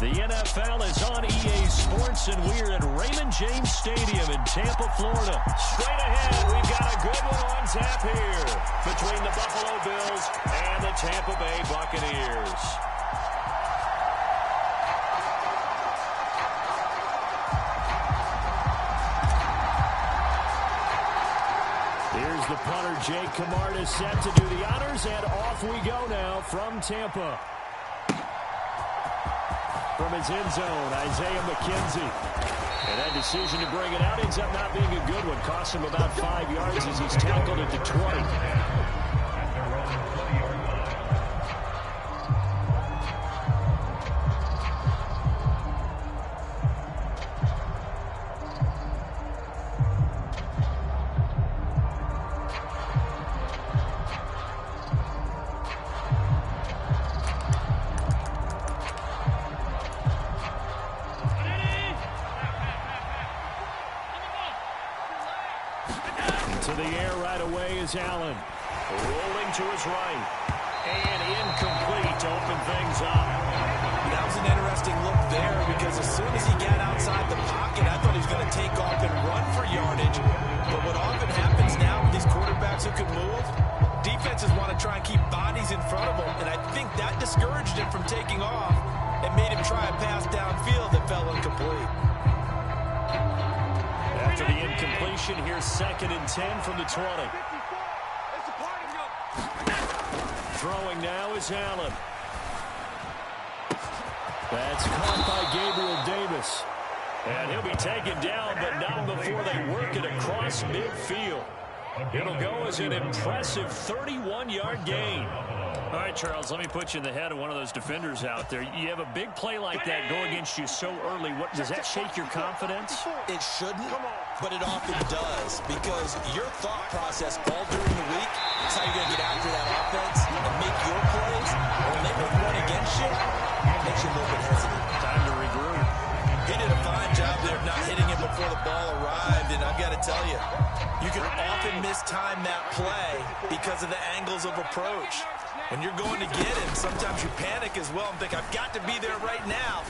The NFL is on EA Sports, and we're at Raymond James Stadium in Tampa, Florida. Straight ahead, we've got a good one on tap here between the Buffalo Bills and the Tampa Bay Buccaneers. Here's the punter, Jake Camarda, set to do the honors, and off we go now from Tampa. From his end zone, Isaiah McKenzie. And that decision to bring it out ends up not being a good one. Cost him about 5 yards as he's tackled at the 20. To the air right away is Allen. Rolling to his right. And incomplete to open things up. That was an interesting look there because as soon as he got outside the pocket, I thought he was going to take off and run for yardage. But what often happens now with these quarterbacks who can move, defenses want to try and keep bodies in front of them. And I think that discouraged him from taking off and made him try a pass downfield that fell incomplete. After the incompletion, here's 2nd and 10 from the 20. Throwing now is Allen. That's caught by Gabriel Davis. And he'll be taken down, but not before they work it across midfield. It'll go as an impressive 31-yard gain. All right, Charles, let me put you in the head of one of those defenders out there. You have a big play like that go against you so early. What does that shake your confidence? It shouldn't, but it often does because your thought process all during the week is how you're going to get after that offense and make your plays. And when they make one against you, it makes you a little bit hesitant. Time to regroup. He did a fine job there of not hitting him before the ball arrived, and I've got to tell you, you can often mistime that play because of the angles of approach. When you're going to get him, sometimes you panic as well and think, I've got to be there right now.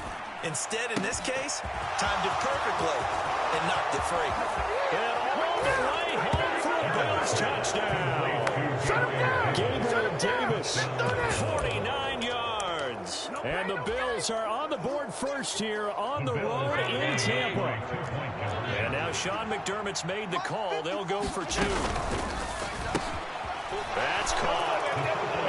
Instead, in this case, timed it perfectly and knocked it free. And all the way home for a Bills touchdown. Gabriel Davis, 49 yards. And the Bills are on the board first here on the road in Tampa. And now Sean McDermott's made the call. They'll go for 2. That's caught.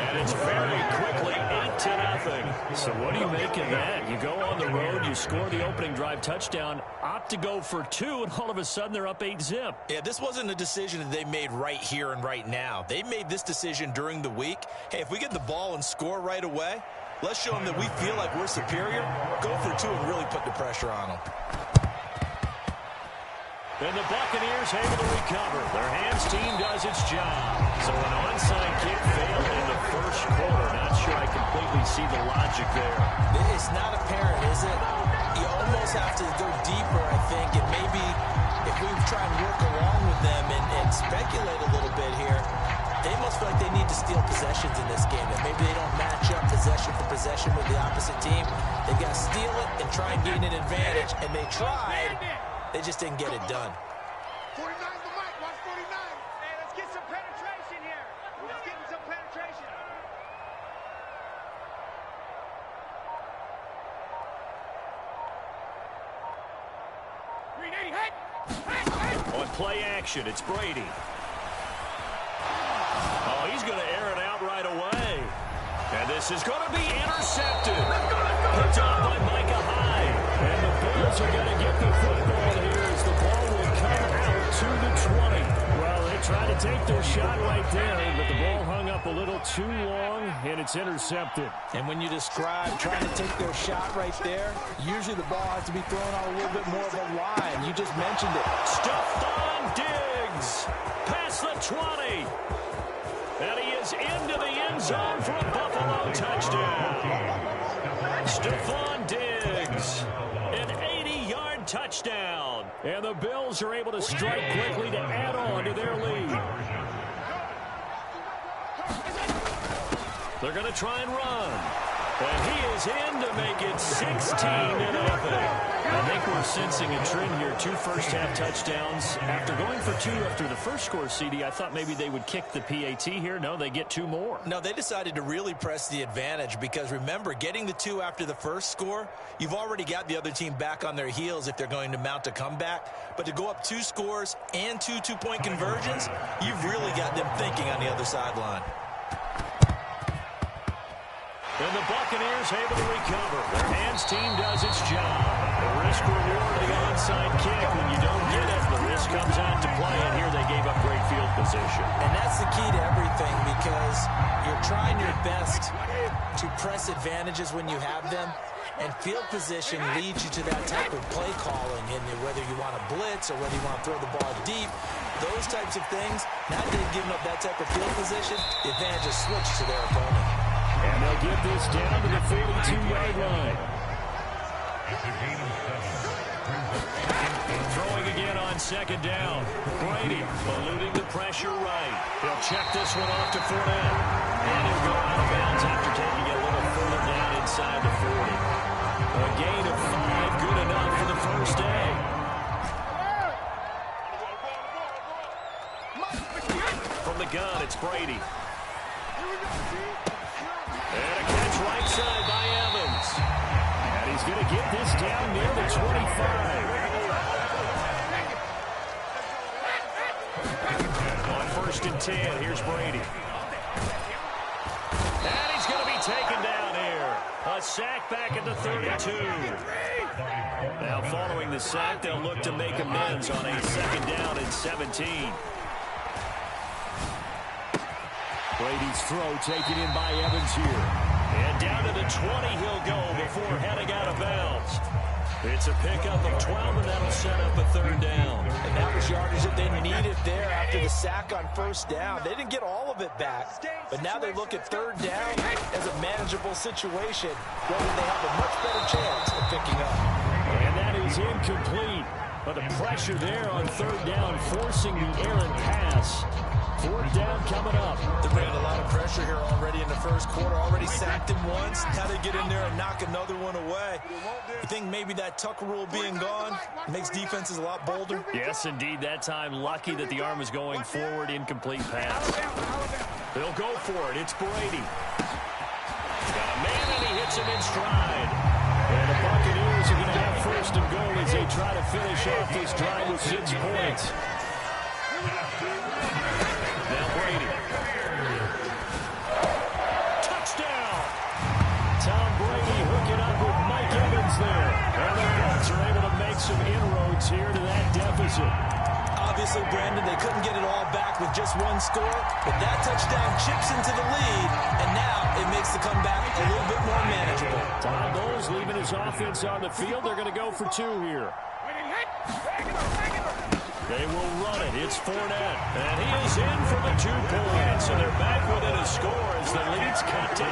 And it's very quickly 8-0. So what do you make of that? You go on the road, you score the opening drive touchdown, opt to go for 2, and all of a sudden they're up 8-0. Yeah, this wasn't a decision that they made right here and right now. They made this decision during the week. Hey, if we get the ball and score right away, let's show them that we feel like we're superior. Go for 2 and really put the pressure on them. And the Buccaneers able to recover. Their hands team does its job. So an onside kick failed in the first quarter. Not sure I completely see the logic there. It's not apparent, is it? You almost have to go deeper, I think, and maybe if we try and work along with them and speculate a little bit here, they must feel like they need to steal possessions in this game. That maybe they don't match up possession for possession with the opposite team. They've got to steal it and try and gain an advantage, and they tried. They just didn't get it done. 49's the mic. Watch 49. Hey, let's get some penetration here. Let's get some penetration. On play action, it's Brady. Oh, he's going to air it out right away. And this is going to be intercepted. Picked off by Micah Hyde. And the Bills are going to get the football here as the ball will come out to the 20. Well, they tried to take their shot right there, but the ball hung up a little too long, and it's intercepted. And when you describe trying to take their shot right there, usually the ball has to be thrown on a little bit more of a line. You just mentioned it. Stephon Diggs past the 20. And he is into the end zone for a Buffalo touchdown. Stephon Diggs, an 80-yard touchdown. And the Bills are able to strike quickly to add on to their lead. They're going to try and run. And he is in to make it 16-0. I think we're sensing a trend here. 2 first-half touchdowns. After going for 2 after the first score, CD, I thought maybe they would kick the PAT here. No, they get 2 more. No, they decided to really press the advantage because, remember, getting the 2 after the first score, you've already got the other team back on their heels if they're going to mount a comeback. But to go up 2 scores and 2 two-point conversions, you've really got them thinking on the other sideline. And the Buccaneers able to recover. Their hands team does its job. The risk-reward of the onside kick. When you don't get it, the risk comes out to play. And here they gave up great field position. And that's the key to everything because you're trying your best to press advantages when you have them. And field position leads you to that type of play calling. And whether you want to blitz or whether you want to throw the ball deep, those types of things, now that they've given up that type of field position, the advantage is switched to their opponent. And they'll get this down to the 42-yard line. Throwing again on second down. Brady eluding the pressure right. He'll check this one off to Fournette. And he'll go out of bounds after taking it a little further down inside the 40. A gain of 5, good enough for the first day. From the gun, it's Brady. And a catch right side by Evans. And he's going to get this down near the 25. On 1st and 10, here's Brady. And he's going to be taken down here. A sack back at the 32. Now following the sack, they'll look to make amends on a 2nd down and 17. Brady's throw taken in by Evans here. And down to the 20 he'll go before heading out of bounds. It's a pickup of 12, and that'll set up a 3rd down. And that was yardage that they needed there after the sack on 1st down. They didn't get all of it back, but now they look at 3rd down as a manageable situation, where they have a much better chance of picking up. And that is incomplete. But the pressure there on 3rd down, forcing the errant pass. 4th down coming up. They're bringing a lot of pressure here already in the first quarter. Already sacked him once. Now they get in there and knock another one away. You think maybe that Tucker rule being gone makes defenses a lot bolder? Yes, indeed. That time, lucky that the arm is going forward. Incomplete pass. They'll go for it. It's Brady. Got a man, and he hits him in stride. And the Buccaneers are going to have 1st and goal as they try to finish off this drive with 6 points. Now Brady. Touchdown! Tom Brady hooking up with Mike Evans there. And the Bucs are able to make some inroads here to that deficit. Obviously, Brandon, they couldn't get it all back with just 1 score, but that touchdown chips into the lead, and now it makes the comeback a little bit more manageable. Todd Bowles leaving his offense on the field. They're going to go for 2 here. They will run it. It's Fournette. And he is in for the 2 points. And they're back within a score as the lead's cut to 8.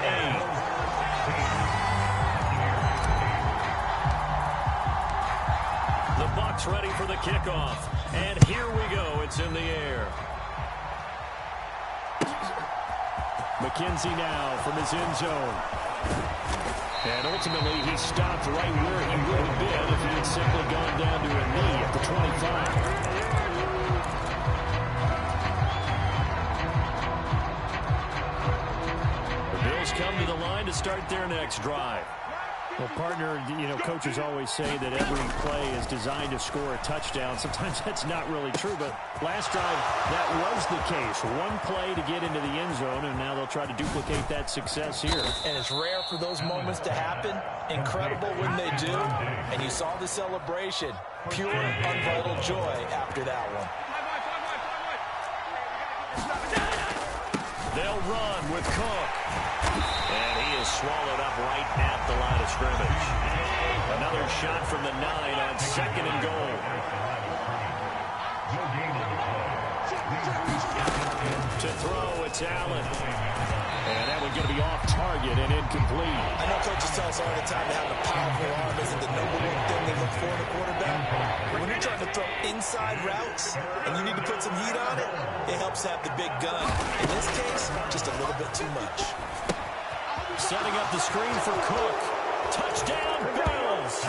The Bucs ready for the kickoff. And here we go. It's in the air. McKenzie now from his end zone. And ultimately, he stopped right where he would have been if he had simply gone down to a knee at the 25. The Bills come to the line to start their next drive. Well, partner, you know, coaches always say that every play is designed to score a touchdown. Sometimes that's not really true, but last drive, that was the case. 1 play to get into the end zone, and now they'll try to duplicate that success here. And it's rare for those moments to happen. Incredible when they do. And you saw the celebration. Pure, unbridled joy after that one. They'll run with Cook. And he is swallowed up right at the line of scrimmage. Another shot from the 9 on 2nd and goal. To throw, it's Allen. And that one's going to be off target and incomplete. I know coaches tell us all the time that having a powerful arm isn't the #1 thing they look for in a quarterback. But when you're trying to throw inside routes and you need to put some heat on it, it helps have the big gun. In this case, just a little bit too much. Setting up the screen for Cook. Touchdown, Bills.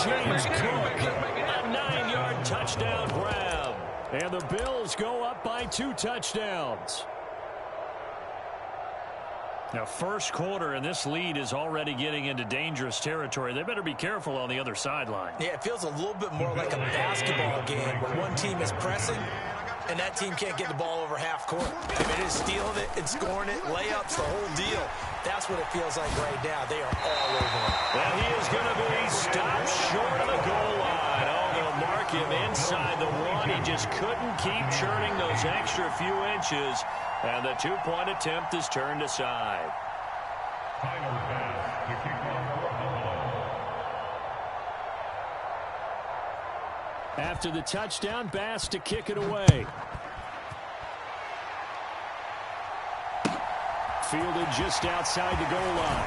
James Cook, a 9-yard touchdown grab. And the Bills go up by 2 touchdowns. Now, first quarter, and this lead is already getting into dangerous territory. They better be careful on the other sideline. Yeah, it feels a little bit more like a basketball game where one team is pressing and that team can't get the ball over half court. I mean, it is stealing it and scoring it, layups, the whole deal. That's what it feels like right now. They are all over it. Well, he is going to be stopped short of the goal line. Oh, they'll mark him inside the 1. He just couldn't keep churning those extra few inches. And the 2-point attempt is turned aside. After the touchdown, Bass to kick it away. Fielded just outside the goal line.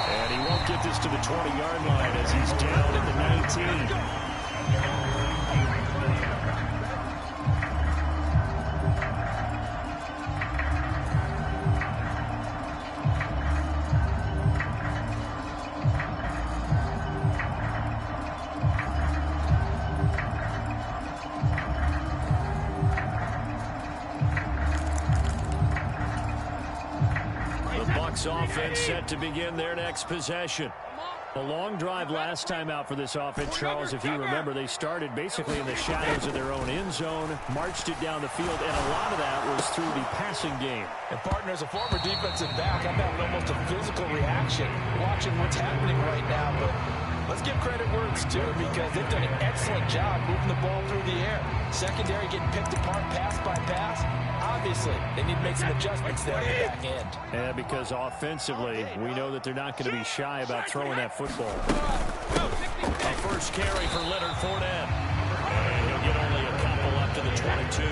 And he won't get this to the 20-yard line as he's down at the 19. Offense set to begin their next possession. A long drive last time out for this offense, Charles. If you remember, they started basically in the shadows of their own end zone, marched it down the field, and a lot of that was through the passing game. And partner, as a former defensive back, I've had almost a physical reaction watching what's happening right now. But let's give credit where it's due, because they've done an excellent job moving the ball through the air. Secondary getting picked apart pass by pass. Obviously, they need to make some adjustments there on the back end. Yeah, because offensively, we know that they're not going to be shy about throwing that football. A first carry for Leonard Fournette. And he'll get only a couple up to the 22.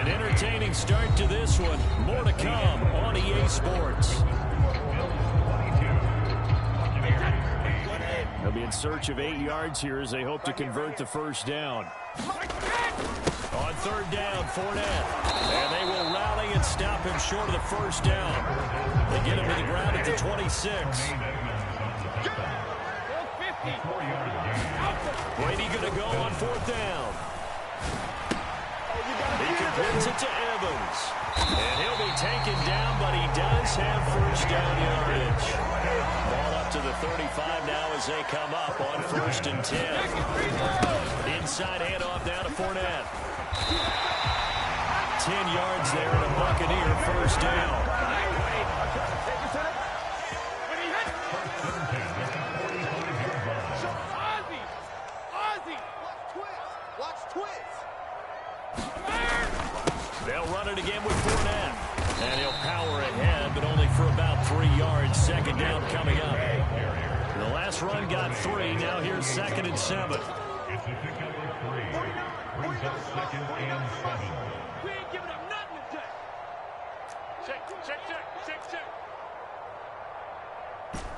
An entertaining start to this one. More to come on EA Sports. They'll be in search of 8 yards here as they hope to convert the first down. On third down, Fournette. And they will rally and stop him short of the first down. They get him to the ground at the 26. Brady going to go on fourth down. He completes it to Evans. And he'll be taken down, but he does have first down yardage. Ball up to the 35 now as they come up on 1st and 10. Inside handoff down to Fournette. 10 yards there and a Buccaneer first down. They'll run it again with Fournette. And he'll power ahead, but only for about 3 yards. Second down coming up. The last run got 3. Now here's 2nd and 7. We ain't giving up nothing today. Check.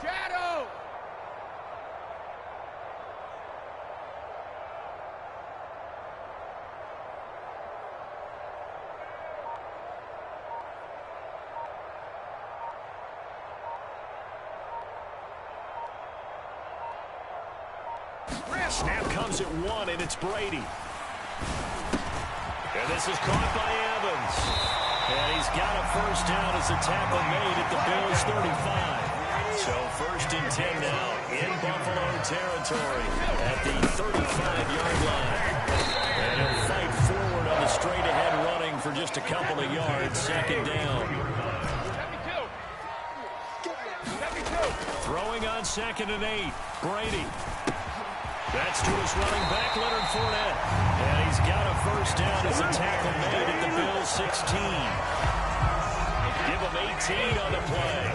Shadow. Snap comes at 1, and it's Brady. And this is caught by Evans. And he's got a first down as the tackle made at the Bills' 35. So 1st and 10 now in Buffalo territory at the 35-yard line. And he'll fight forward on the straight-ahead running for just a couple of yards. Second down. Throwing on 2nd and 8. Brady. That's to his running back, Leonard Fournette. And he's got a first down as a tackle made at the Bills' 16. Give him 18 on the play.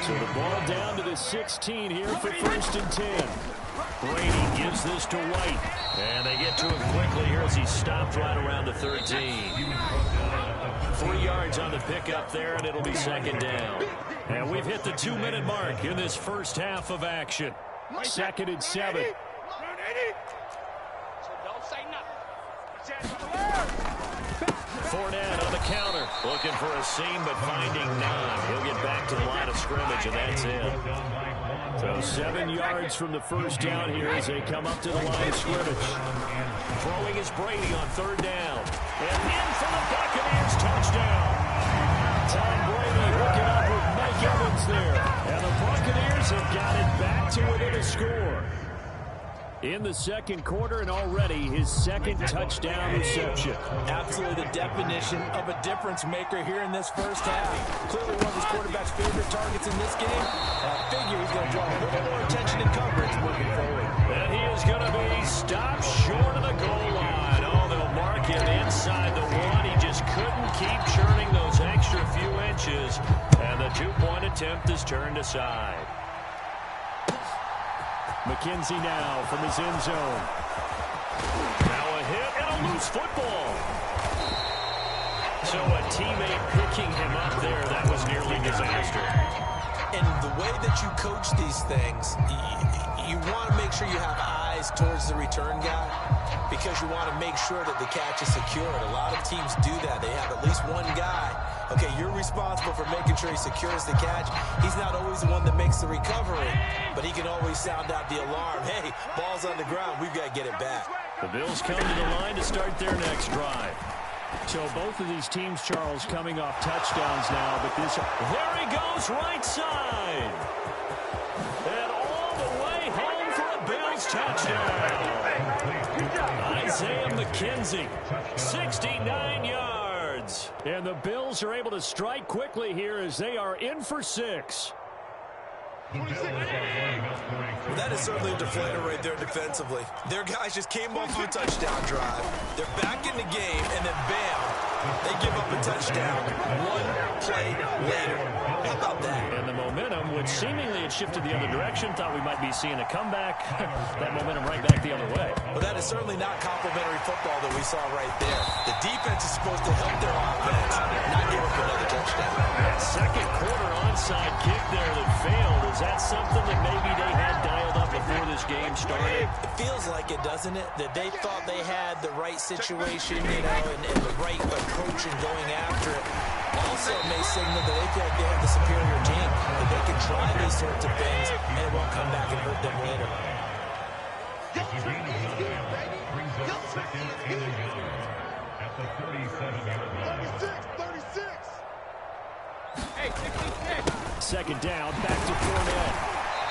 So the ball down to the 16 here for 1st and 10. Brady gives this to White. And they get to him quickly here as he stopped right around the 13. 3 yards on the pickup there, and it'll be 2nd down. And we've hit the 2-minute mark in this first half of action. 2nd and 7. So don't say nothing. Fournette on the counter. Looking for a seam, but finding none. He'll get back to the line of scrimmage, and that's it. So 7 yards from the first down here as they come up to the line of scrimmage. Throwing is Brady on third down. And in for the Buccaneers touchdown. Tom Brady hooking up with Mike Evans there. And the Buccaneers have got it back to within a score. In the second quarter, and already his second touchdown reception. Absolutely the definition of a difference maker here in this first half. Clearly one of his quarterback's favorite targets in this game. I figure he's going to draw a little more attention and coverage moving forward. And he is going to be stopped short of the goal line. Oh, they'll mark him inside the one. He just couldn't keep churning those extra few inches. And the two-point attempt is turned aside. McKenzie now from his end zone. Now a hit and a loose football. So a teammate picking him up there, that was nearly disaster. And the way that you coach these things, you want to make sure you have eyes towards the return guy because you want to make sure that the catch is secured. A lot of teams do that. They have at least one guy. Okay, you're responsible for making sure he secures the catch. He's not always the one that makes the recovery, but he can always sound out the alarm. Hey, ball's on the ground. We've got to get it back. The Bills come to the line to start their next drive. So both of these teams, Charles, coming off touchdowns now, but this... There he goes, right side. And all the way home for a Bills touchdown. Isaiah McKenzie, 69 yards. And the Bills are able to strike quickly here as they are in for 6. Well, that is certainly a deflator right there defensively. Their guys just came off of a touchdown drive. They're back in the game, and then bam, they give up a touchdown one play later. How about that? And the momentum, which seemingly had shifted the other direction, thought we might be seeing a comeback. That momentum right back the other way. Well, that is certainly not complimentary football that we saw right there. The defense is supposed to help their offense, not give up another touchdown. That second quarter onside kick there that failed, is that something that maybe they had dialed up before this game started? It feels like it, doesn't it? That they thought they had the right situation, and the right approach in going after it. Also may signal that they feel like they have the superior team, that they can try these sorts of things, and it won't come back and hurt them later. Brings up second and a yard at the 37-yard line. 36. Hey, 66. Second down, back to Fournette.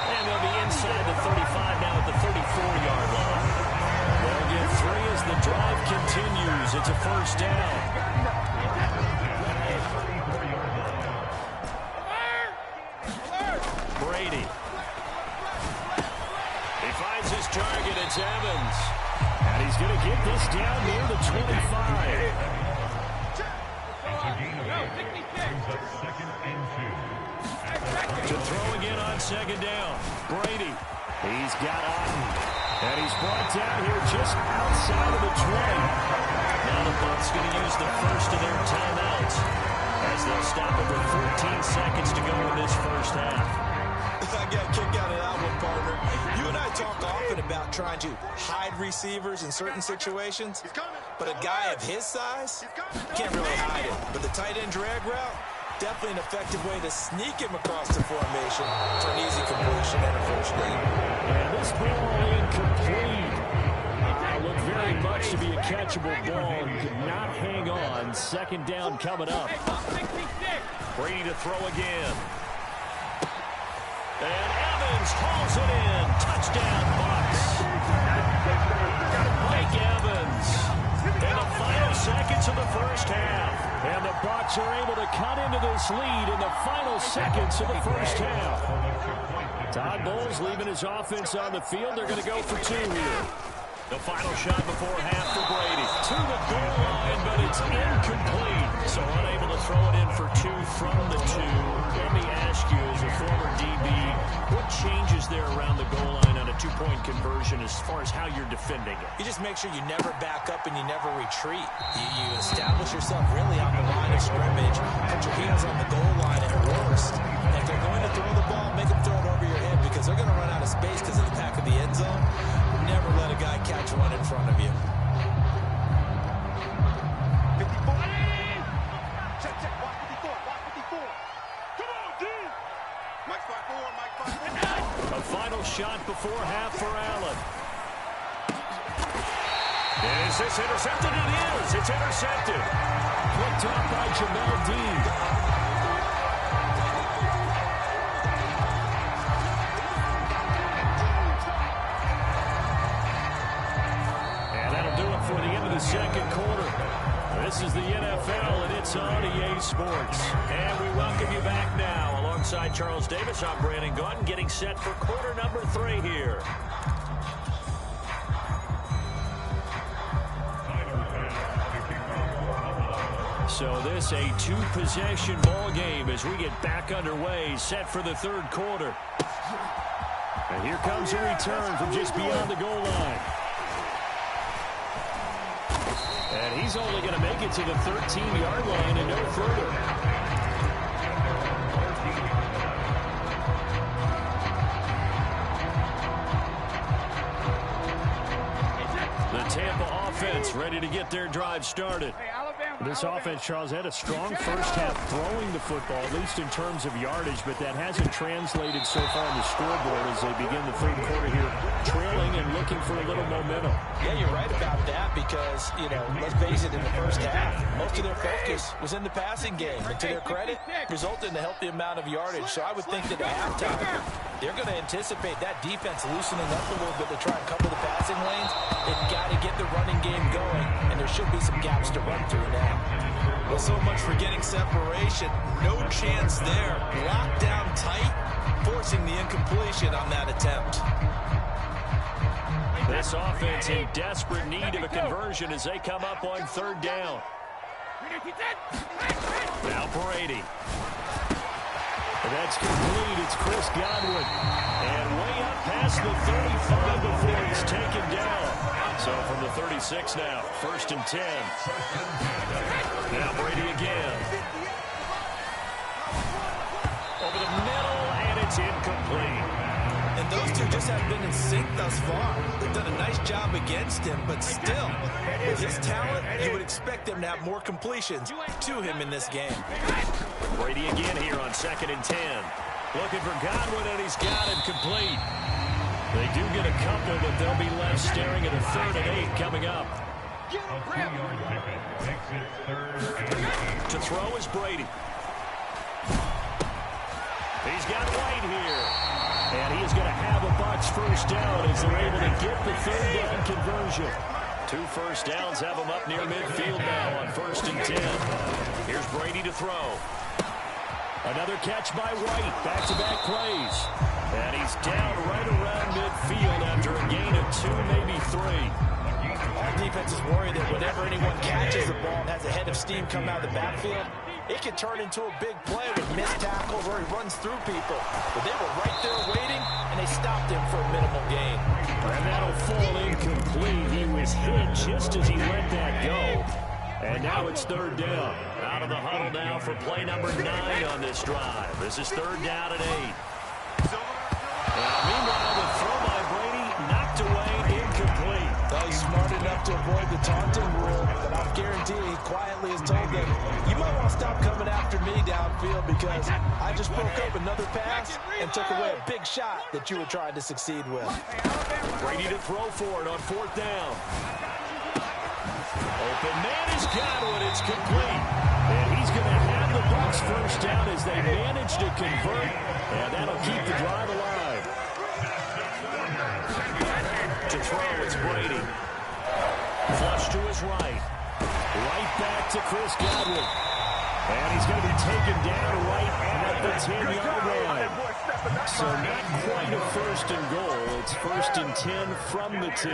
And they'll be inside the 35 now at the 34-yard line. They'll get 3 as the drive continues. It's a first down. Brady. He finds his target. It's Evans. And he's going to get this down near the 25. Brings up second and 2. To throw again on second down. Brady. He's got Otten. And he's brought down here just outside of the 20. Now the Bucs going to use the first of their timeouts as they'll stop it with 14 seconds to go in this first half. I got a kick out of that one, partner. You and I talk often about trying to hide receivers in certain situations, but a guy of his size can't really hide it. But the tight end drag route, definitely an effective way to sneak him across the formation for an easy completion and a first down. And this ball incomplete. Looked very much to be a catchable ball and could not hang on. Second down coming up. Brady to throw again. And Evans hauls it in. Touchdown, Bucs. Mike Evans. In the final seconds of the first half. And the Bucs are able to cut into this lead in the final seconds of the first half. Todd Bowles leaving his offense on the field. They're going to go for 2 here. The final shot before half for Brady. To the goal line, but it's incomplete. So unable to throw it in for 2 from the 2. Let me ask you, as a former DB, what changes there around the goal line on a 2-point conversion as far as how you're defending it? You just make sure you never back up and you never retreat. You establish yourself really on the line of scrimmage, put your hands on the goal line at worst. And if they're going to throw the ball, make them throw it over your head because they're going to run out of space because of the back of the end zone. Never let a guy catch one in front of you. shot before half for Allen. Is this intercepted? It is. It's intercepted. Picked off by Jamel Dean. And that'll do it for the end of the second quarter. This is the NFL, and it's on EA Sports. And we welcome you back now. Alongside Charles Davis, I'm Brandon Gaudin, getting set for quarter number 3 here. So this a 2-possession ball game as we get back underway, set for the third quarter. And here comes a return from just beyond the goal line. And he's only going to make it to the 13-yard line and no further. The Tampa offense ready to get their drive started. This offense, Charles, had a strong first half throwing the football, at least in terms of yardage, but that hasn't translated so far on the scoreboard as they begin the third quarter here, trailing and looking for a little momentum. Yeah, you're right about that because, let's face it, in the first half, most of their focus was in the passing game. And to their credit, resulted in a healthy amount of yardage. So I would think that at halftime, they're going to anticipate that defense loosening up a little bit to try and cover the passing lanes. They've got to get the running game going, and there should be some gaps to run through now. Well, so much for getting separation. No chance there. Locked down tight, forcing the incompletion on that attempt. This offense in desperate need of a conversion as they come up on third down. Now Brady. That's complete. It's Chris Godwin. And way up past the 35 before he's taken down. So from the 36 now, 1st and 10. Now Brady again. Over the middle, and it's incomplete. And those two just haven't been in sync thus far. They've done a nice job against him, but still, with his talent, you would expect them to have more completions to him in this game. Brady again here on 2nd and 10. Looking for Godwin, and he's got it complete. They do get a couple, but they'll be left staring at a 3rd and 8 coming up. To throw is Brady. He's got White here. And he is going to have a Bucs first down as they're able to get the 3rd down conversion. 2 first downs have them up near midfield now on 1st and 10. Here's Brady to throw. Another catch by White. Back-to-back plays. And he's down right around midfield after a gain of 2, maybe 3. Our defense is worried that whenever anyone catches the ball and has a head of steam come out of the backfield, it can turn into a big play with missed tackles or he runs through people. But they were right there waiting, and they stopped him for a minimal gain. And that'll fall incomplete. He was hit just as he let that go. And now it's 3rd down. Out of the huddle now for play number 9 on this drive. This is 3rd down and 8. Meanwhile, the throw by Brady knocked away, incomplete. Well, he's smart enough to avoid the taunting rule, but I'll guarantee he quietly has told them, you might want to stop coming after me downfield because I just broke up another pass and took away a big shot that you were trying to succeed with. Brady to throw for it on 4th down. Open man is Godwin. It's complete. And he's going to have the Bucs first down as they manage to convert. And that'll keep the drive alive. To throw, it's Brady. Flush to his right. Right back to Chris Godwin. And he's going to be taken down right at the 10-yard line. So not quite a 1st and goal. It's 1st and 10 from the 10.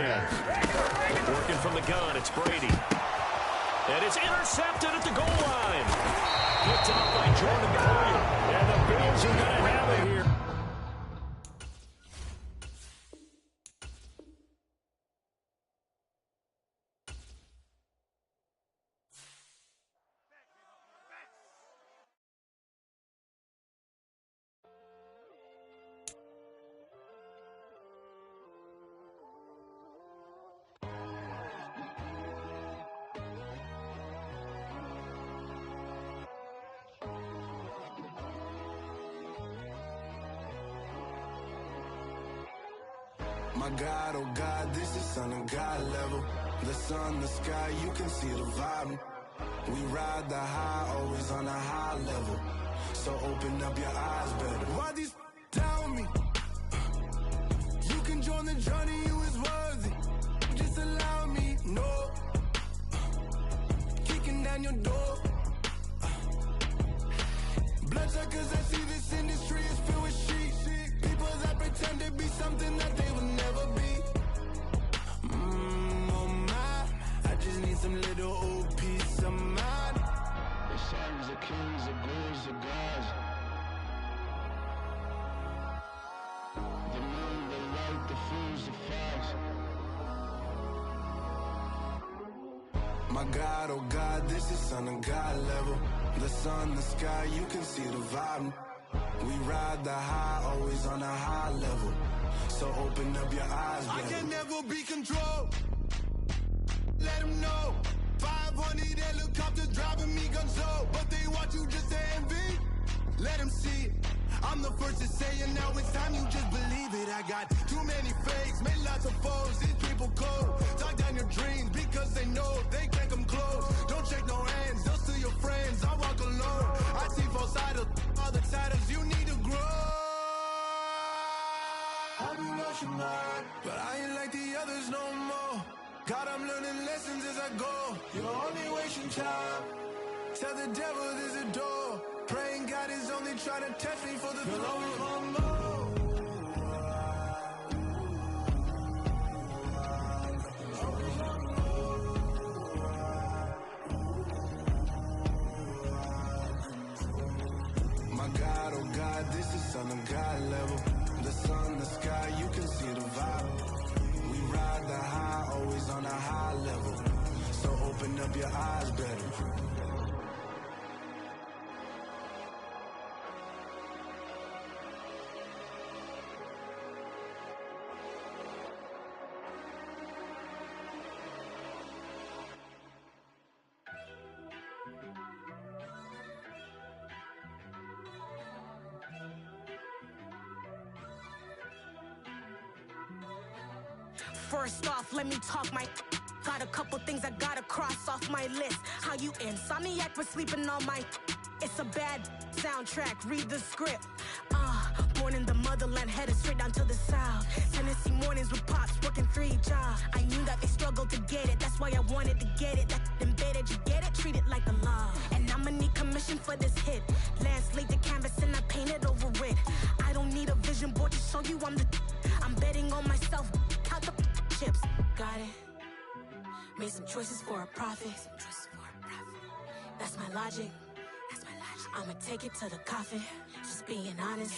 Working from the gun, it's Brady. And it's intercepted at the goal line. Picked off by Jordan Poyer. And the Bills are going to have it here. My God, oh God, this is Son of God level. The sun, the sky, you can see the vibe. We ride the high, always on a high level. So open up your eyes better. Why these tell me? You can join the journey, you is worthy. Just allow me, no. Kicking down your door. Bloodsuckers, I see this industry is filled with sheep. People that pretend to be something that they will never be. Oh my, I just need some little old peace of mind. The sons of kings, the ghouls, the gods. The moon, the light, the fools, the facts. My God, oh God, this is Son of God level. The sun, the sky, you can see the vibe. We ride the high, always on a high level. So open up your eyes, baby. I can never be controlled. Let them know. 500 helicopters driving me gunso. But they want you just to envy. Let them see it. I'm the first to say it, now it's time you just believe it. I got too many fakes, made lots of foes. These people cold. Talk down your dreams because they know they can't come close. Don't shake no hands, they'll steal your friends. I walk alone. I see both sides of all the titles. You need to grow. I've been rushing mine, but I ain't like the others no more. God, I'm learning lessons as I go. You're only wasting time. Tell the devil there's a door. Praying God is only trying to test me for the glory of more. My God, oh God, this is Son of God level. The sun, the sky, you can see the vibe. We ride the high, always on a high level. So open up your eyes better. First off, let me talk my. Got a couple things I gotta cross off my list. How you insomniac for sleeping on my. It's a bad soundtrack, read the script. Born in the motherland, headed straight down to the south. Tennessee mornings with pops, working 3 jobs. I knew that they struggled to get it, that's why I wanted to get it. That embedded, you get it, treat it like a law. And I'ma need commission for this hit. Lance laid the canvas and I painted over it. I don't need a vision board to show you I'm the. I'm betting on myself, count the chips. Got it. Made some choices for a profit. That's my logic. I'ma take it to the coffin. Just being honest.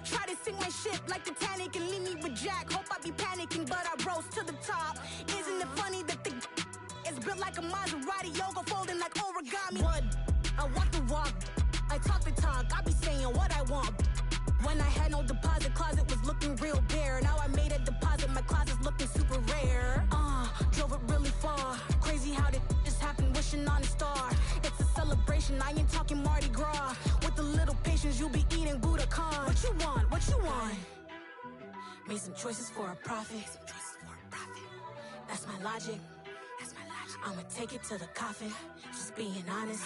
Try to sink my ship like Titanic and leave me with Jack. Hope I be panicking, but I rose to the top. Isn't it funny that the is built like a Maserati, yoga folding like origami? What? I walk the walk, I talk the talk. I be saying what I want. When I had no deposit, closet was looking real bare. Now I made a deposit, my closet's looking super rare. Drove it really far. Crazy how did just happen, wishing on a star. It's a celebration, I ain't talking Mardi Gras. With a little patience, you'll be eating Budokan. What you want? What you want? Made some choices for a profit. That's my logic. I'ma take it to the coffin. Just being honest.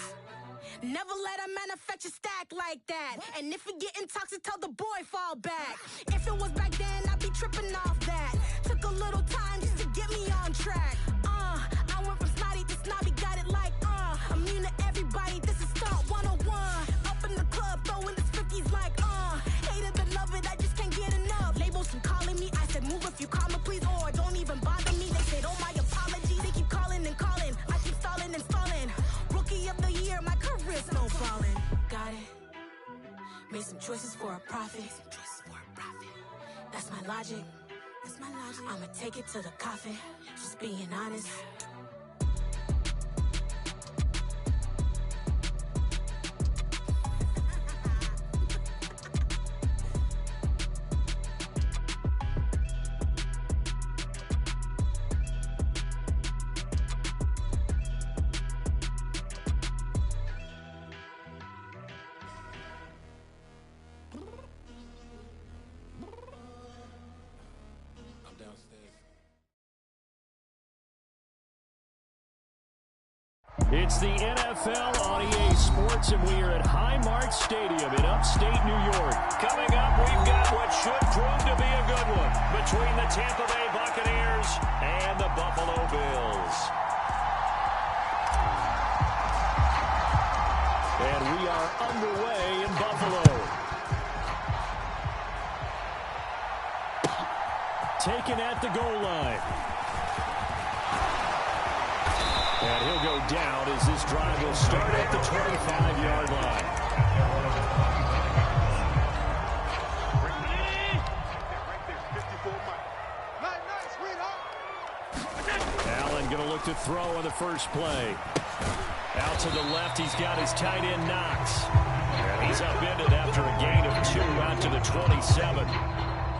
Never let a manufacture stack like that. And if it getting toxic, tell the boy fall back. If it was back then, I'd be tripping off that. Took a little time just to get me on track. I went from snotty to snobby, got it like immune to everybody, this is Stunt 101. Up in the club, throwing this 50s like hate it and love it, I just can't get enough. Labels from calling me, I said move if you call me please, or don't even bother me. They said oh my apologies, they keep calling and calling. I keep stalling and stalling. Rookie of the year, my career's no falling. Got it. Made some choices for a profit. That's my logic. I'ma take it to the coffin. Just being honest. It's the NFL on EA Sports, and we are at Highmark Stadium in upstate New York. Coming up, we've got what should prove to be a good one between the Tampa Bay Buccaneers and the Buffalo Bills. And we are underway in Buffalo. Taken at the goal line. And he'll go down as this drive will start at the 25-yard line. Allen going to look to throw on the first play. Out to the left, he's got his tight end Knox. And he's upended after a gain of 2 out to the 27.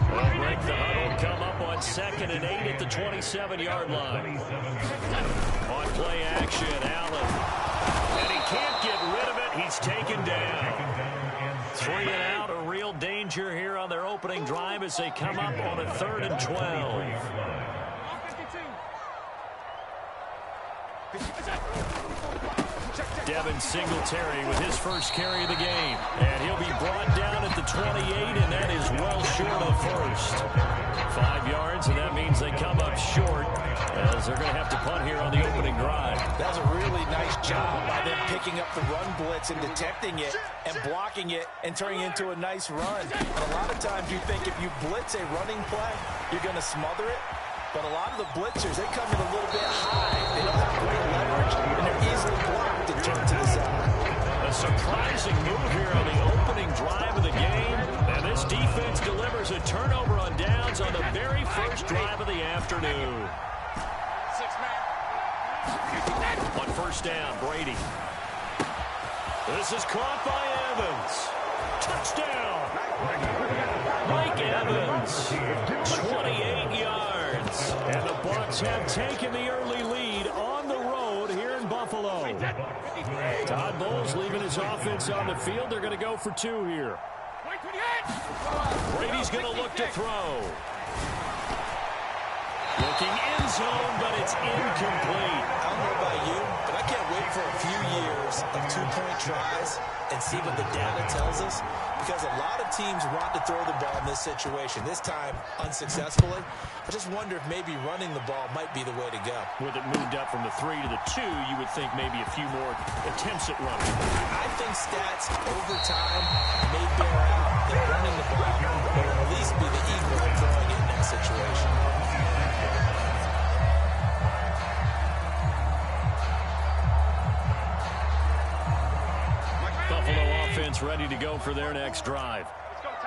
They'll break the huddle, come up on 2nd and 8 at the 27-yard line. On play action, Allen. And he can't get rid of it. He's taken down. 3 and out, a real danger here on their opening drive as they come up on a 3rd and 12. Devin Singletary with his first carry of the game. And he'll be brought down at the 28, and that is well short of first. 5 yards, and that means they come up short as they're going to have to punt here on the opening drive. That was a really nice job by them picking up the run blitz and detecting it and blocking it and turning it into a nice run. And a lot of times you think if you blitz a running play, you're going to smother it. But a lot of the blitzers, they come in a little bit high. They don't have great leverage, and they're easily blocked and turned to the side. A surprising move here on the opening drive of the game. And this defense delivers a turnover on downs on the very first drive of the afternoon. On first down, Brady. This is caught by Evans. Touchdown! Mike Evans, 28 yards. And the Bucs have taken the early lead on the road here in Buffalo. Todd Bowles leaving his offense on the field. They're going to go for 2 here. Brady's going to look to throw. Looking end zone, but it's incomplete. I don't know about you, but I can't wait for a few years of 2-point tries and see what the data tells us, because a lot of teams want to throw the ball in this situation, this time unsuccessfully. I just wonder if maybe running the ball might be the way to go. With it moved up from the 3 to the 2, you would think maybe a few more attempts at running. I think stats over time may bear out that running the ball will at least be the equal of throwing it in that situation. Buffalo offense ready to go for their next drive.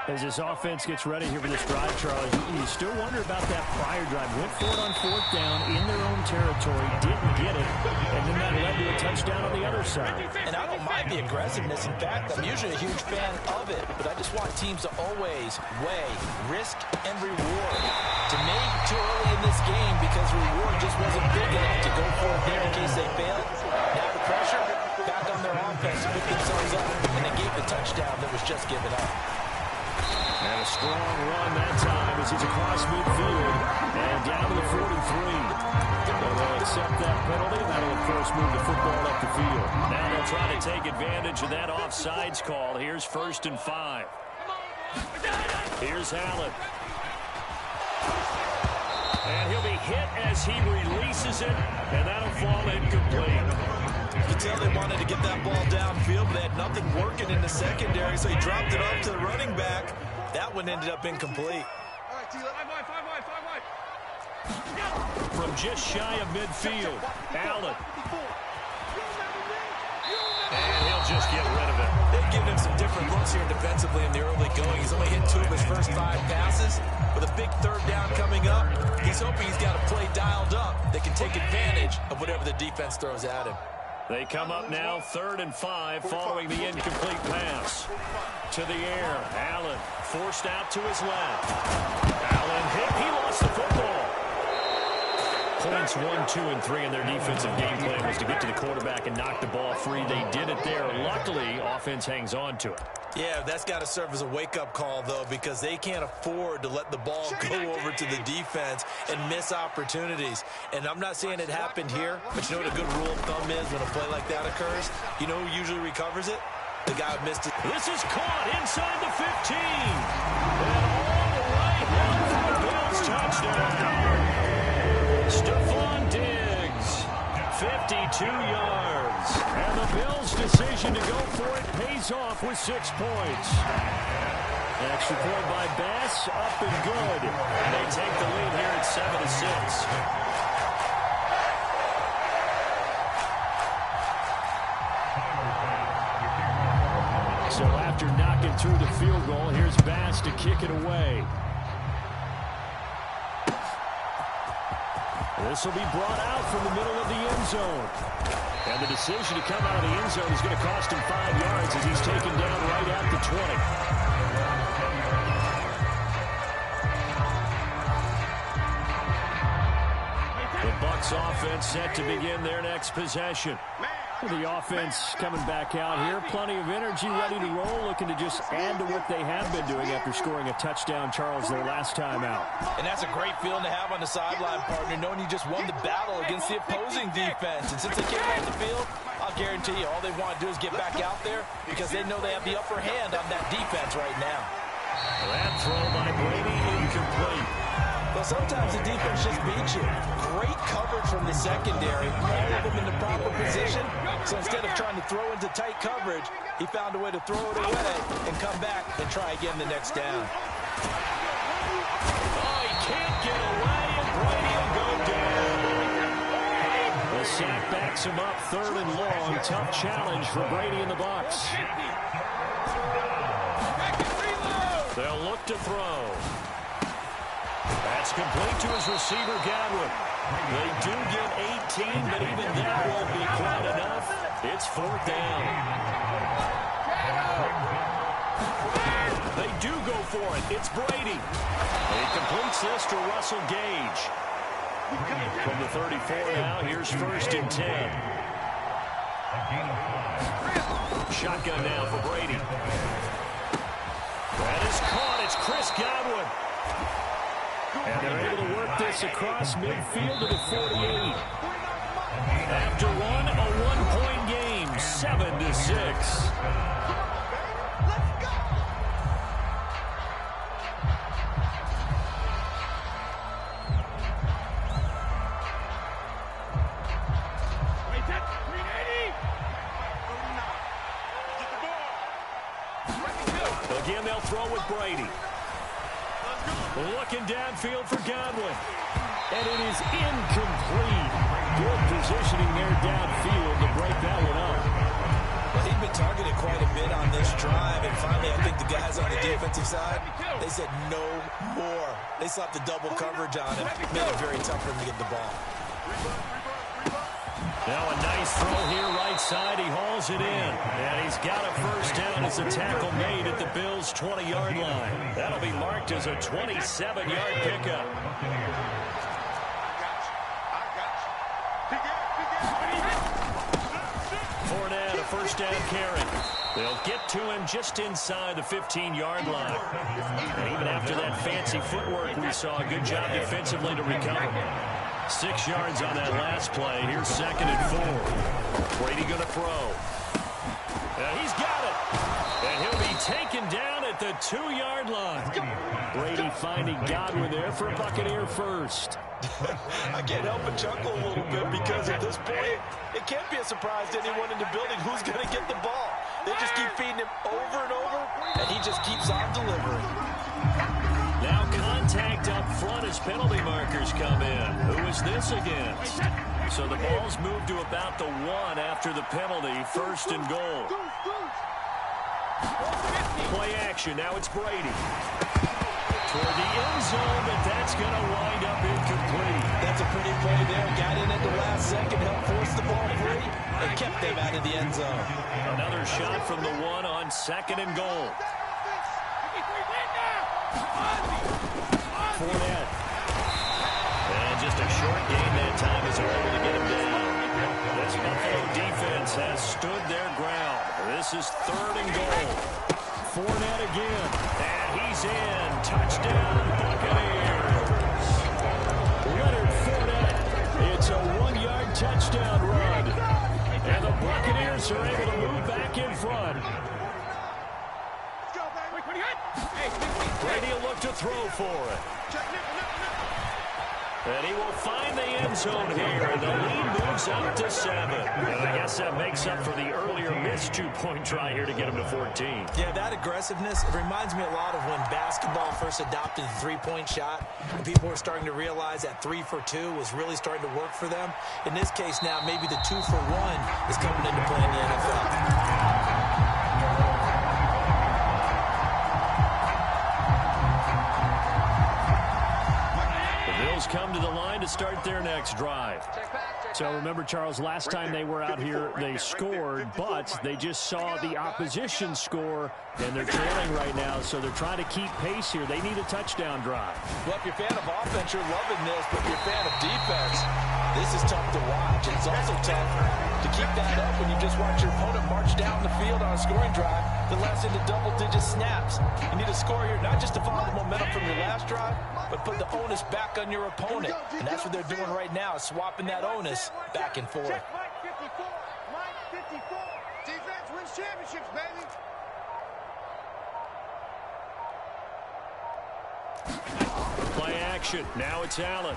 As this offense gets ready here for this drive, Charlie, you still wonder about that prior drive. Went for it on 4th down in their own territory, didn't get it, and then that led to a touchdown on the other side. And I don't mind the aggressiveness. In fact, I'm usually a huge fan of it, but I just want teams to always weigh risk and reward. To me, too early in this game because reward just wasn't big enough to go for it there in case they failed. Now the pressure back on their offense to pick themselves up, and they gave the touchdown that was just given up. And a strong run that time as he's across midfield and down to the 43. They'll accept that penalty. That'll, of course, move the football up the field. Now they'll try to take advantage of that offsides call. Here's 1st and 5. Here's Allen. And he'll be hit as he releases it, and that'll fall incomplete. You can tell they wanted to get that ball downfield, but they had nothing working in the secondary, so he dropped it off to the running back. That one ended up incomplete. From just shy of midfield, Allen. And he'll just get rid of it. They've given him some different looks here defensively in the early going. He's only hit 2 of his first 5 passes. With a big 3rd down coming up, he's hoping he's got a play dialed up that can take advantage of whatever the defense throws at him. They come up now 3rd and 5 following the incomplete pass. To the air, Allen forced out to his left. Allen hit, he lost the football. Points 1, 2, and 3 in their defensive game plan was to get to the quarterback and knock the ball free. They did it there. Luckily, offense hangs on to it. Yeah, that's got to serve as a wake-up call, though, because they can't afford to let the ball go over to the defense and miss opportunities. And I'm not saying it happened here, but you know what a good rule of thumb is when a play like that occurs? You know who usually recovers it? The guy who missed it. This is caught inside the 15. And all the way down for the Bills touchdown. Stephon Diggs, 52 yards. And the Bills' decision to go for it pays off with 6 points. Extra point by Bass, up and good. And they take the lead here at 7-6. So after knocking through the field goal, here's Bass to kick it away. This will be brought out from the middle of the end zone. And the decision to come out of the end zone is going to cost him 5 yards as he's taken down right at the 20. The Bucs offense set to begin their next possession. The offense coming back out here. Plenty of energy, ready to roll, looking to just add to what they have been doing after scoring a touchdown, Charles, their last time out. And that's a great feeling to have on the sideline, partner, knowing you just won the battle against the opposing defense. And since they came off the field, I'll guarantee you all they want to do is get back out there because they know they have the upper hand on that defense right now. That throw by Brady incomplete. Well, sometimes the defense just beats you. Great coverage from the secondary. All of them in the proper position. So instead of trying to throw into tight coverage, he found a way to throw it away and come back and try again the next down. Oh, he can't get away, and Brady will go down. The sack backs him up, 3rd and long. Tough challenge for Brady and the Bucs. They'll look to throw. That's complete to his receiver, Godwin. They do get 18, but even that won't be quite enough. It's 4th down. They do go for it. It's Brady. He completes this to Russell Gage. From the 34 now, here's 1st and 10. Shotgun now for Brady. That is caught. It's Chris Godwin. And they're able to work this across midfield to the 48. After one, a one-point game, 7-6. Again, they'll throw with Brady. Looking downfield for Godwin. And it is incomplete. Good positioning there downfield to break that one up. Well, he'd been targeted quite a bit on this drive, and finally I think the guys on the defensive side, they said no more. They slapped the double coverage on him, made it very tough for him to get the ball. Now a nice throw here right side. He hauls it in. And he's got a 1st down as a tackle made at the Bills' 20-yard line. That'll be marked as a 27-yard pickup. Fournette, a 1st down carry. They'll get to him just inside the 15-yard line. And even after that fancy footwork we saw, a good job defensively to recover. 6 yards on that last play. Here's 2nd and 4. Brady going to throw. And he's got it. And he'll be taken down at the 2-yard line. Brady finding Godwin there for a Buccaneer first. I can't help but chuckle a little bit because at this point, it can't be a surprise to anyone in the building who's going to get the ball. They just keep feeding him over and over, and he just keeps on delivering. Now contact up front as penalty markers come in. Who is this against? So the ball's moved to about the 1 after the penalty. 1st and goal. Play action. Now it's Brady. Toward the end zone, but that's going to wind up incomplete. That's a pretty play there. Got in at the last second, helped force the ball free, and kept them out of the end zone. Another shot from the 1 on 2nd and goal. Fournette. And just a short game that time as they're able to get him down. This Buffalo defense has stood their ground. This is 3rd and goal. Fournette again. And he's in. Touchdown, Buccaneers. Leonard Fournette. It's a 1-yard touchdown run. And the Buccaneers are able to move back in front. Brady will look to throw for it. And he will find the end zone here. And the lead moves up to 7. And I guess that makes up for the earlier missed 2-point try here to get him to 14. Yeah, that aggressiveness, it reminds me a lot of when basketball first adopted the three-point shot. And people were starting to realize that 3 for 2 was really starting to work for them. In this case now, maybe the 2 for 1 is coming into play in the NFL. Come to the line to start their next drive. So remember, Charles, last time they were out here, they scored, but they just saw the opposition score, and they're trailing right now, so they're trying to keep pace here. They need a touchdown drive. Well, if you're a fan of offense, you're loving this, but if you're a fan of defense, this is tough to watch. It's also tough to keep that up when you just watch your opponent march down the field on a scoring drive that lasts into double-digit snaps. You need a score here, not just to follow the momentum from your last drive, but put the onus back on your opponent. And that's what they're doing right now, swapping that onus back and forth. Check Mike 54. Mike 54. Defense wins championships, baby. Play action. Now it's Allen.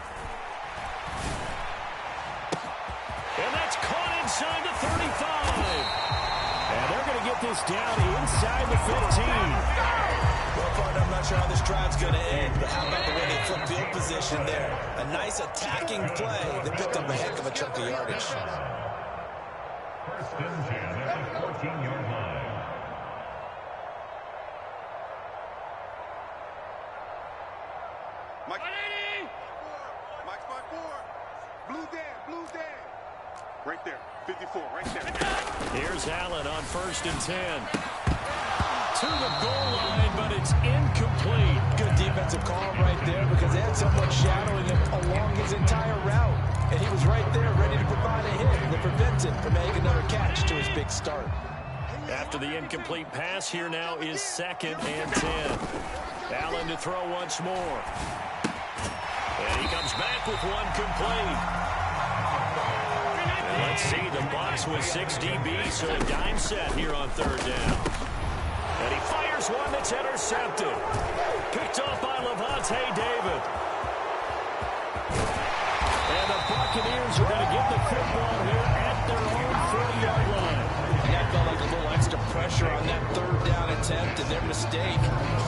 And that's caught inside the 35. And they're going to get this down inside the 15. Well, partner, I'm not sure how this drive's going to end, but how about the way they flip field position there? A nice attacking play that picked up a heck of a chunk of yardage. First and 10 at the 14-yard line. Mike 80. Mike 54. Blue Dan, blue Dan. Right there, 54, right there. Here's Allen on 1st and 10. To the goal line, but it's incomplete. Good defensive call right there because they had someone shadowing him along his entire route. And he was right there ready to provide a hit that prevents him from making another catch to his big start. After the incomplete pass, here now is 2nd and 10. Allen to throw once more. And he comes back with one complete. And let's see, the box with 6 DBs, so a dime set here on 3rd down. And he fires one that's intercepted. Picked off by Lavonte David. And the Buccaneers are going to get the football here at their own 40-yard line. And that felt like a little extra pressure on that 3rd down attempt, and their mistake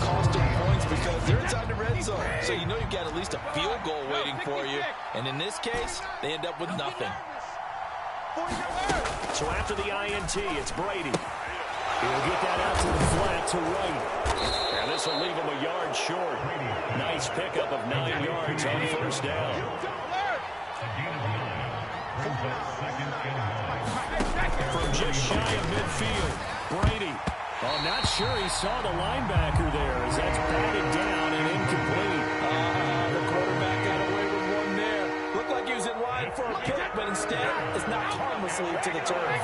cost them points because they're inside the red zone. So you know you've got at least a field goal waiting for you. And in this case, they end up with nothing. So after the INT, it's Brady. He'll get that out to the flat to right. And this will leave him a yard short. Nice pickup of 9 yards on 1st down. From just shy of midfield, Brady. Oh, not sure he saw the linebacker there as that's batted down and incomplete. The quarterback got away with one there. Looked like he was in line for a pick, but instead it's knocked harmlessly to the turf.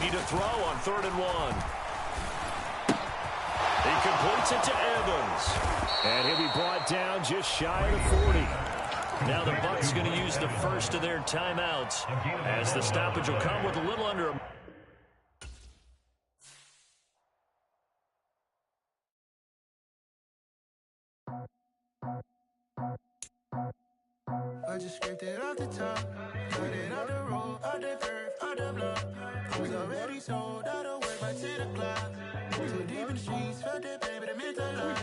To throw on 3rd and 1. He completes it to Evans. And he'll be brought down just shy of the 40. Now the Bucs going to use the first of their timeouts as the stoppage will come with a little under a... I just scraped it off the top, got it off the road, off the curve, off the block. I was already sold out of work by 10 o'clock. Too deep in the streets, felt that pain, but it meant a lot.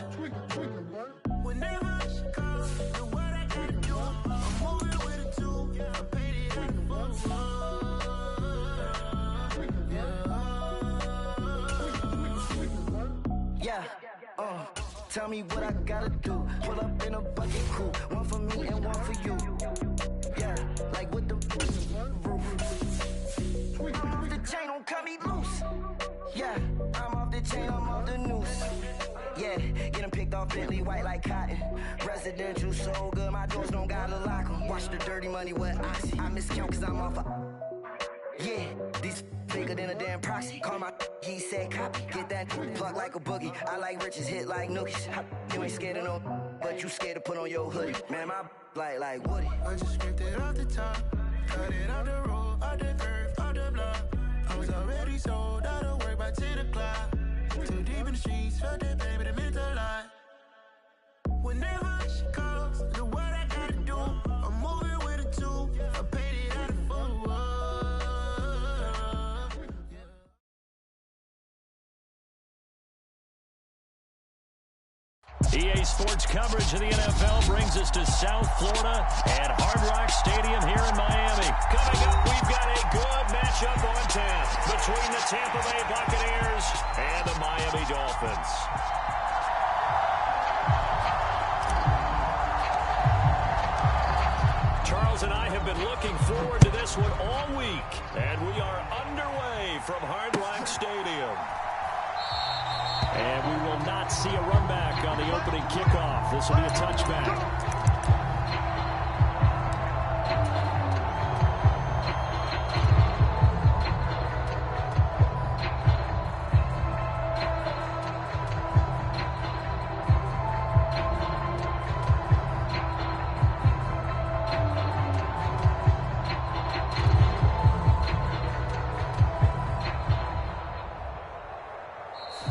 Whenever she calls, do what I gotta do. I'm moving with a tool, I paid it like a boss. Yeah, tell me what I gotta do. Pull up in a bucket crew, one for me and one for you. Yeah, like with the roof. I'm off the chain, don't cut me loose. Yeah, I'm off the chain, I'm off the noose. Yeah, getting picked off Bentley white like cotton. Residential so good, my doors don't gotta lock 'em. Watch the dirty money with Oxy. I miscount cause I'm off of Yeah, these bigger than a damn proxy. Call my he said copy. Get that plug like a boogie. I like riches, hit like nookies. You ain't scared of no, but you scared to put on your hoodie. Man, my like Woody. I just scraped it off the top, cut it off the road, off the curve, off the block. I was already sold out of work by 10 o'clock. Too deep in the streets, felt that baby, that meant a lot. Whenever she calls, the what I gotta do, I'm moving with a two. I paid it out of full. EA Sports coverage of the NFL brings us to South Florida at Hard Rock Stadium here in Miami. Coming up, we've got a good matchup on tap between the Tampa Bay Buccaneers and the Miami Dolphins. Charles and I have been looking forward to this one all week, and we are underway from Hard Rock Stadium. And we will not see a run back on the opening kickoff. This will be a touchback.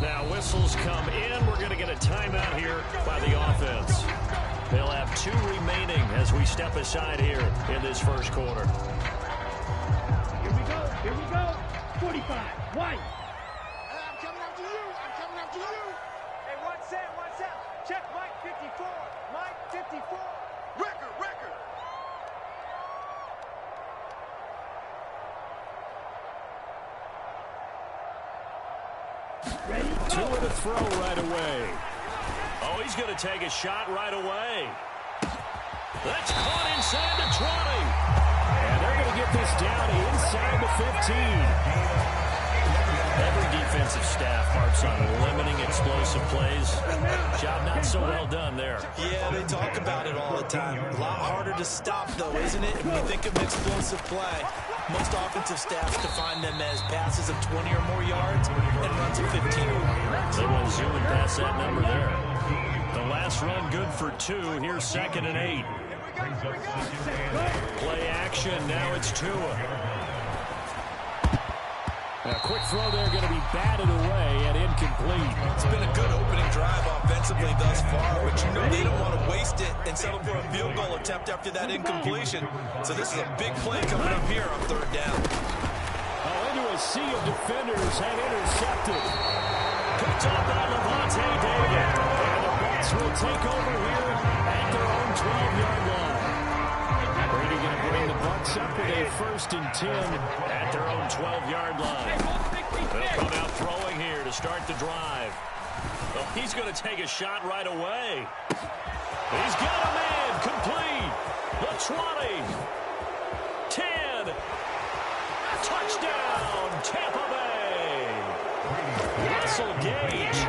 Now whistles come in. We're going to get a timeout here by the offense. They'll have 2 remaining as we step aside here in this first quarter. Here we go. Here we go. 45. White. I'm coming after you. I'm coming after you. Hey, one set. Check Mike 54. Mike 54. Record. Ready? Two to throw right away. Oh, he's going to take a shot right away. That's caught inside the 20. And they're going to get this down inside the 15. Every defensive staff harps on limiting explosive plays. Job not so well done there. Yeah, they talk about it all the time. A lot harder to stop, though, isn't it? When you think of explosive play, most offensive staffs define them as passes of 20 or more yards and runs of 15 or more. They went zooming past that number there. The last run good for 2. Here's 2nd and 8. Play action. Now it's Tua. A quick throw there going to be batted away and incomplete. It's been a good opening drive offensively thus far, but you know they don't want to waste it and settle for a field goal attempt after that incompletion. So this is a big play coming up here on 3rd down. Oh, into a sea of defenders and intercepted. Picked up by Levante David. And the Bucs will take over here at their own 12-yard line. Brady going to bring the Bucs up with a 1st and 10 at their own 12-yard line. They'll come out throwing here to start the drive. Oh, he's going to take a shot right away. He's got a man complete. The 20. 10. Touchdown, Tampa Bay. Russell Gage,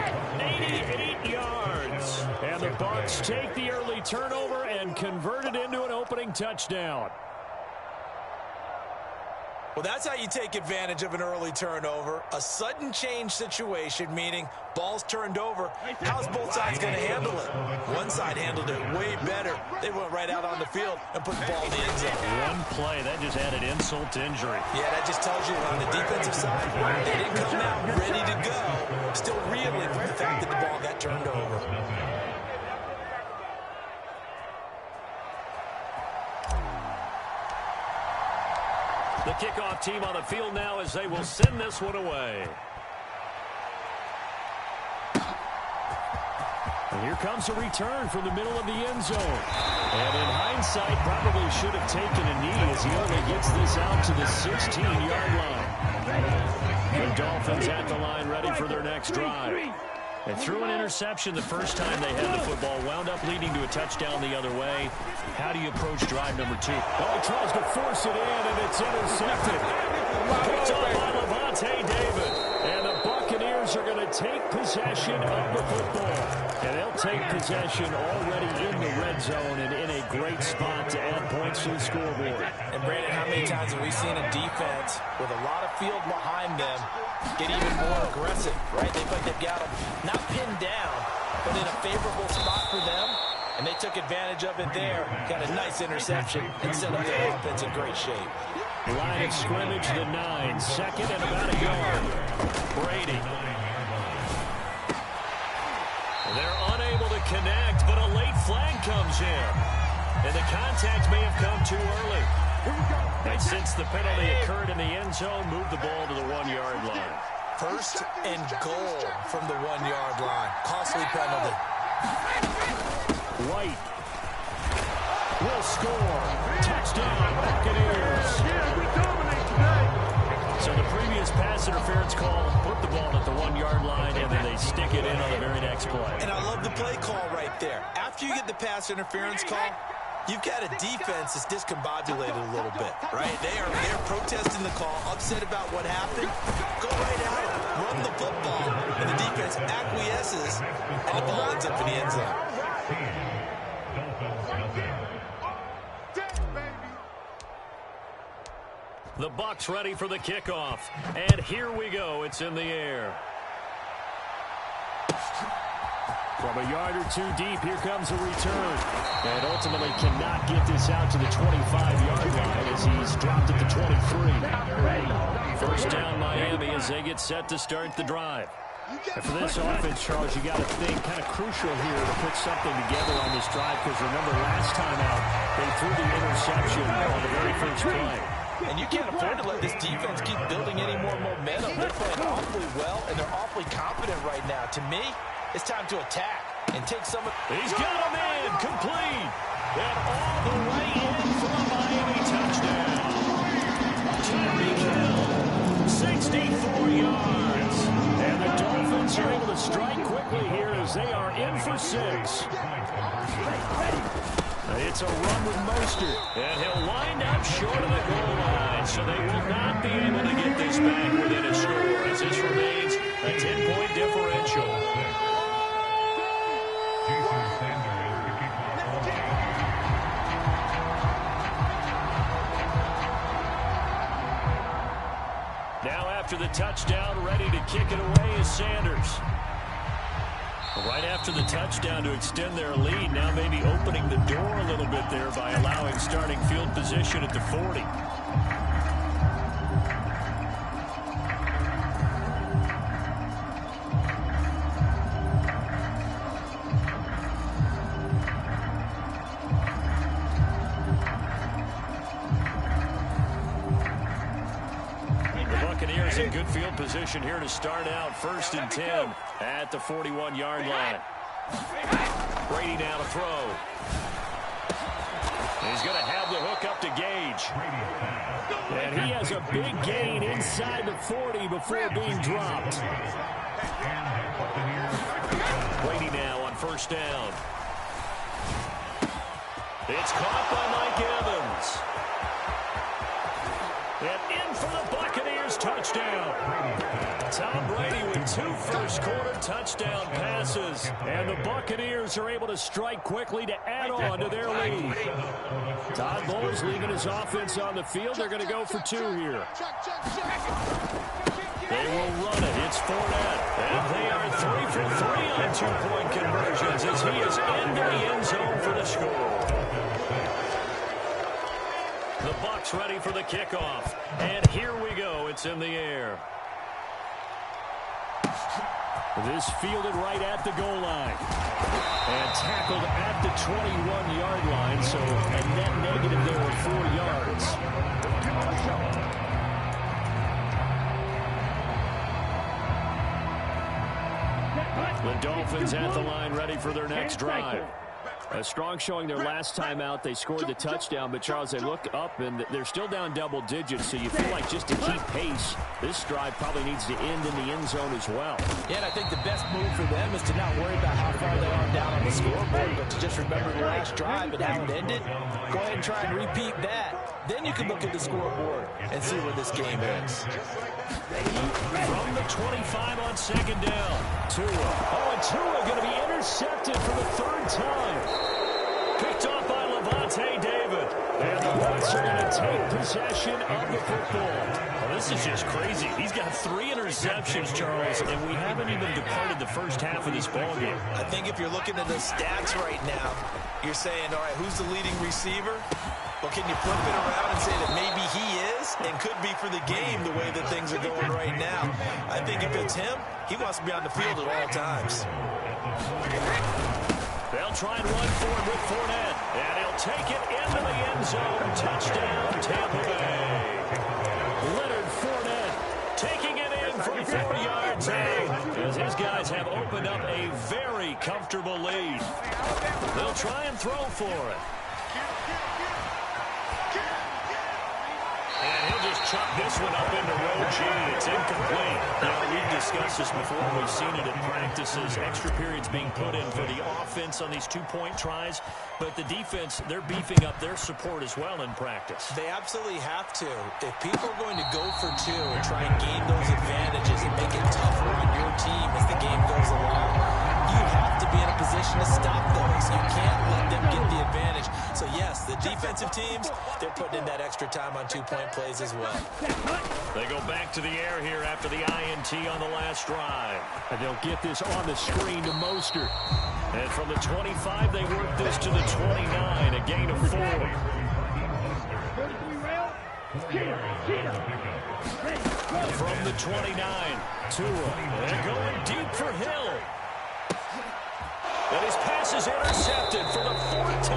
88 yards. And the Bucs take the early turnover and convert it into an opening touchdown. Well, that's how you take advantage of an early turnover. A sudden change situation, meaning ball's turned over. How's both sides going to handle it? One side handled it way better. They went right out on the field and put the ball in the end zone. One play, that just added insult to injury. Yeah, that just tells you on the defensive side, they didn't come out ready to go. Still reeling from the fact that the ball got turned over. The kickoff team on the field now as they will send this one away. And here comes a return from the middle of the end zone. And in hindsight, probably should have taken a knee as he only gets this out to the 16-yard line. The Dolphins at the line ready for their next drive. They threw an interception the first time they had the football, wound up leading to a touchdown the other way. How do you approach drive number 2? Oh, he tries to force it in, and it's intercepted. Picked up by Levante David. And the Buccaneers are going to take possession of the football. And they'll take possession already in the red zone and in a great spot to add points to the scoreboard. And Brandon, how many times have we seen a defense with a lot of field behind them get even more aggressive, right? They feel like they've got them not pinned down, but in a favorable spot for them, and they took advantage of it there. Got a nice interception and set up their offense in great shape. Line of scrimmage to the 9, second and about a yard. Brady. They're unable to connect, but a late flag comes in. And the contact may have come too early. And since the penalty occurred in the end zone, move the ball to the 1-yard line. First and goal from the 1-yard line. Costly penalty. White will score. Touchdown, Buccaneers. So the previous pass interference call put the ball at the 1-yard line, and then they stick it in on the very next play. And I love the play call right there. After you get the pass interference call, you've got a defense that's discombobulated a little bit, right? They're protesting the call, upset about what happened. Go right at it, run the football, and the defense acquiesces, and the ball ends up in the end zone. The Bucs ready for the kickoff. And here we go. It's in the air. From a yard or two deep, here comes a return. And ultimately cannot get this out to the 25-yard line as he's dropped at the 23. First down Miami as they get set to start the drive. And for this offense, Charles, you got to think kind of crucial here to put something together on this drive, because remember last time out, they threw the interception on the very first play. And you can't afford to let this defense keep building any more momentum. They're playing awfully well, and they're awfully confident right now. To me, it's time to attack and take some of... He's got a man complete. And all the way in for a Miami touchdown. Tyreek Hill, 64 yards. And the Dolphins are able to strike quickly here as they are in for 6. It's a run with Mostert, and he'll wind up short of the goal line, so they will not be able to get this back within a score, as this remains a 10-point differential. Now after the touchdown, ready to kick it away is Sanders. Right after the touchdown to extend their lead, now maybe opening the door a little bit there by allowing starting field position at the 40. Buccaneers in good field position here to start out. 1st and 10 at the 41-yard line. Brady now to throw. He's going to have the hook up to Gage. And he has a big gain inside the 40 before being dropped. Brady now on 1st down. It's caught by Mike Evans. And in for the Buccaneers touchdown. Tom Brady with 2 first-quarter touchdown passes. And the Buccaneers are able to strike quickly to add on to their lead. Todd Bowles leaving his offense on the field. They're going to go for 2 here. They will run it. It's Fournette. And they are 3 for 3 on 2-point conversions as he is into the end zone for the score. The Bucs ready for the kickoff. And here we go. It's in the air. This fielded right at the goal line. And tackled at the 21-yard line. So a net negative there of 4 yards. The Dolphins at the line ready for their next drive. A strong showing their last time out. They scored the touchdown, but Charles, they look up and they're still down double digits, so you feel like just to keep pace, this drive probably needs to end in the end zone as well. Yeah, and I think the best move for them is to not worry about how far they are down on the scoreboard, but to just remember the last drive and how it ended. Go ahead and try and repeat that. Then you can look at the scoreboard and see where this game is. From the 25 on 2nd down. Tua. Oh, and Tua going to be intercepted for the 3rd time. Picked off by Levante David. And the Bucs are going to take possession of the football. Well, this is just crazy. He's got 3 interceptions, Charles, and we haven't even departed the first half of this ballgame. I think if you're looking at the stats right now, you're saying, all right, who's the leading receiver? Well, can you flip it around and say that maybe he is and could be for the game the way that things are going right now? I think if it's him, he wants to be on the field at all times. They'll try and run for it with Fournette, and he'll take it into the end zone. Touchdown, Tampa Bay. Leonard Fournette taking it in from 4 yards out as his guys have opened up a very comfortable lead. They'll try and throw for it. And he'll just chuck this one up into row G. It's incomplete. Now, we've discussed this before. We've seen it in practices. Extra periods being put in for the offense on these 2-point tries. But the defense, they're beefing up their support as well in practice. They absolutely have to. If people are going to go for 2 and try and gain those advantages and make it tougher on your team as the game goes along, you have to be in a position to stop those. You can't let them get the advantage. So, yes, the defensive teams, they're putting in that extra time on 2-point plays as well. They go back to the air here after the INT on the last drive. And they'll get this on the screen to Mostert. And from the 25, they work this to the 29, a gain of 4. From the 29, Tua. They're going deep for Hill. And his pass is intercepted for the 14th